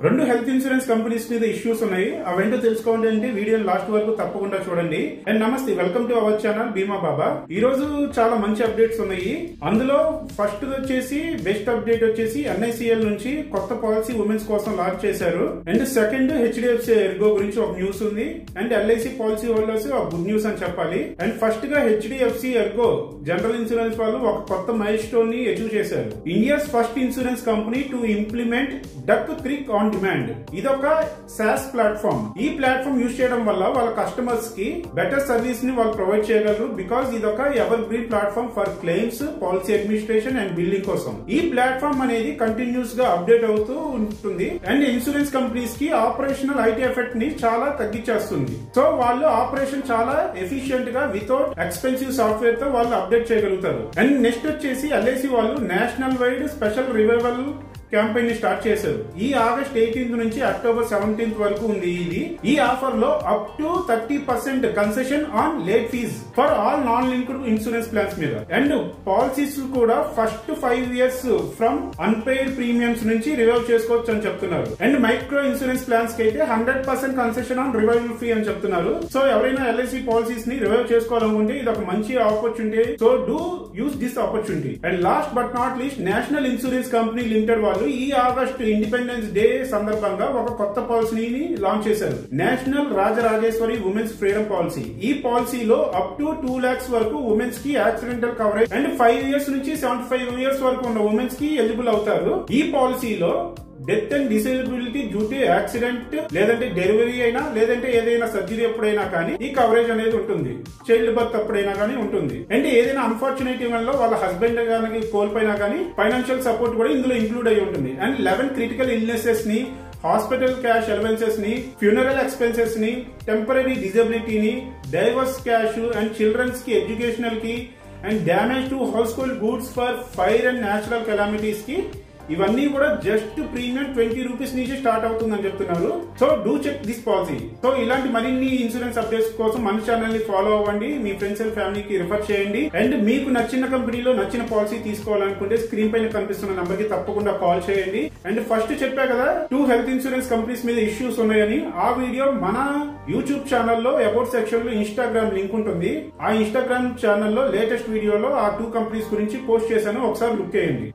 రెండు health insurance companies మీద issues ఉన్నాయి. అవేంటో తెలుసుకోవాలంటే వీడియోని లాస్ట్ వరకు తప్పకుండా చూడండి. అండ్ నమస్తే, వెల్కమ్ టు అవర్ ఛానల్ బీమా బాబా. ఈ రోజు చాలా మంచి అప్డేట్స్ ఉన్నాయి. అందులో ఫస్ట్ వచ్చేసి బెస్ట్ అప్డేట్ వచ్చేసి ఎన్ఐసిఎల్ నుంచి కొత్త పాలసీ ఉమెన్స్ కోసం లాంచ్ చేశారు. అండ్ సెకండ్ హెచ్డిఎఫ్సి ఎర్గో గురించి ఒక న్యూస్ ఉంది. అండ్ ఎల్ఐసి పాలసీ హోల్డర్స్ ఒక గుడ్ న్యూస్ అని చెప్పాలి. అండ్ ఫస్ట్ గా హెచ్డిఎఫ్సి ఎర్గో జనరల్ ఇన్సూరెన్స్ వాళ్ళు ఒక కొత్త మైల్ స్టోన్ ని అచీవ్ చేశారు. India's first insurance company to implement Duck క్విక్ ఆన్ డిమాండ్. ఇదొక సాస్ ప్లాట్ఫామ్. ఈ ప్లాట్ఫామ్ యూజ్ చేయడం వల్ల వాళ్ళ కస్టమర్స్ కి బెటర్ సర్వీస్ ని వాళ్ళు ప్రొవైడ్ చేయగలరు. బికాస్ ఇదొక ever green platform for claims, policy administration and building కోసం. ఈ ప్లాట్ఫామ్ అనేది కంటిన్యూస్ గా అప్డేట్ అవుతూ ఉంటుంది. అండ్ ఇన్సూరెన్స్ కంపెనీస్ కి ఆపరేషనల్ ఐటీ ఎఫెక్ట్ ని చాలా తగ్గించేస్తుంది. సో వాళ్ళు ఆపరేషన్ చాలా ఎఫిషియెంట్ గా వితౌట్ ఎక్స్పెన్సివ్ సాఫ్ట్వేర్ తో వాళ్ళు అప్డేట్ చేయగలుగుతారు. అండ్ నెక్స్ట్ వచ్చేసి ఎల్ఐసి వాళ్ళు national wide special revival campaign ని స్టార్ట్ చేశారు. ఈ ఆగస్ట్ 18th నుంచి అక్టోబర్ 17th వరకు ఉంది. ఈ ఆఫర్ లో up to 30% concession on late fees for all non linked insurance plans మీద. అండ్ పాలసీస్ కూడా first 5 years from unpaid premiums నుంచి రివైవ్ చేసుకోవచ్చు అని చెప్తున్నారు. అండ్ మైక్రో ఇన్సూరెన్స్ ప్లాన్స్ కి అయితే 100% కన్సెషన్ ఆన్ రివైవల్ ఫీ అని చెప్తున్నారు. సో ఎవరైనా ఎల్ఐసి పాలసీస్ ని రివైవ్ చేసుకోవాలనుకుంటే ఇది ఒక మంచి opportunity. So do use this opportunity. And last but not least national insurance company limited వాళ్ళు ఈ ఆగస్ట్ ఇండిపెండెన్స్ డే సందర్భంగా ఒక కొత్త పాలసీని లాంచ్ చేశారు. National Rajarajeshwari women's freedom policy. ఈ పాలసీలో అప్ టు 2 lakhs వరకు ఉమెన్స్ కి యాక్సిడెంటల్ కవరేజ్ అండ్ 5 years నుంచి 75 years వరకు ఉన్న ఉమెన్స్ కి ఎలిజిబుల్ అవుతారు. ఈ పాలసీలో death and disability due to accident లేదంటే డెలివరీ అయినా లేదంటే ఏదైనా సర్జరీ ఎప్పుడైనా కానీ ఈ కవరేజ్ అనేది ఉంటుంది. చైల్డ్ బర్త్ అప్పుడైనా కానీ ఉంటుంది. అండ్ ఏదైనా అన్ఫార్చునేట్ ఈవెంట్ లో వాళ్ళ హస్బెండ్ కానీ కోల్పోయినా కానీ ఫైనాన్షియల్ సపోర్ట్ కూడా ఇందులో ఇంక్లూడ్ అయి ఉంటుంది. అండ్ 11 క్రిటికల్ ఇల్నెసెస్ ని, హాస్పిటల్ క్యాష్ అలవెన్సెస్ ని, ఫ్యూనరల్ ఎక్స్పెన్సెస్ ని, టెంపరీ డిజబిలిటీని, డైవర్స్ క్యాష్ అండ్ చిల్డ్రన్స్ కి ఎడ్యుకేషనల్ కి and damage to household goods for fire and natural calamities కి ఇవన్నీ కూడా జస్ట్ ప్రీమియం 20 rupees నుంచి స్టార్ట్ అవుతుందని చెప్తున్నారు. So do check this policy. So ఇలాంటి మరిన్ని ఇన్సూరెన్స్ అప్డేట్స్ కోసం మన ఛానల్ ని ఫాలో అవ్వండి. మీ ఫ్రెండ్స్ అండ్ ఫ్యామిలీకి రిఫర్ చేయండి. అండ్ మీకు నచ్చిన కంపెనీలో నచ్చిన పాలసీ తీసుకోవాలనుకుంటే స్క్రీన్ పైన కనిపిస్తున్న నంబర్ కి తప్పకుండా కాల్ చేయండి. అండ్ ఫస్ట్ చెప్పా కదా 2 హెల్త్ ఇన్సూరెన్స్ కంపెనీస్ మీద ఇష్యూస్ ఉన్నాయని. ఆ వీడియో మన యూట్యూబ్ ఛానల్లో అబౌట్ సెక్షన్ లో ఇన్స్టాగ్రామ్ లింక్ ఉంటుంది. ఆ ఇన్స్టాగ్రామ్ ఛానల్లో లేటెస్ట్ వీడియోలో ఆ 2 కంపెనీస్ గురించి పోస్ట్ చేశాను. ఒకసారి లుక్ చేయండి.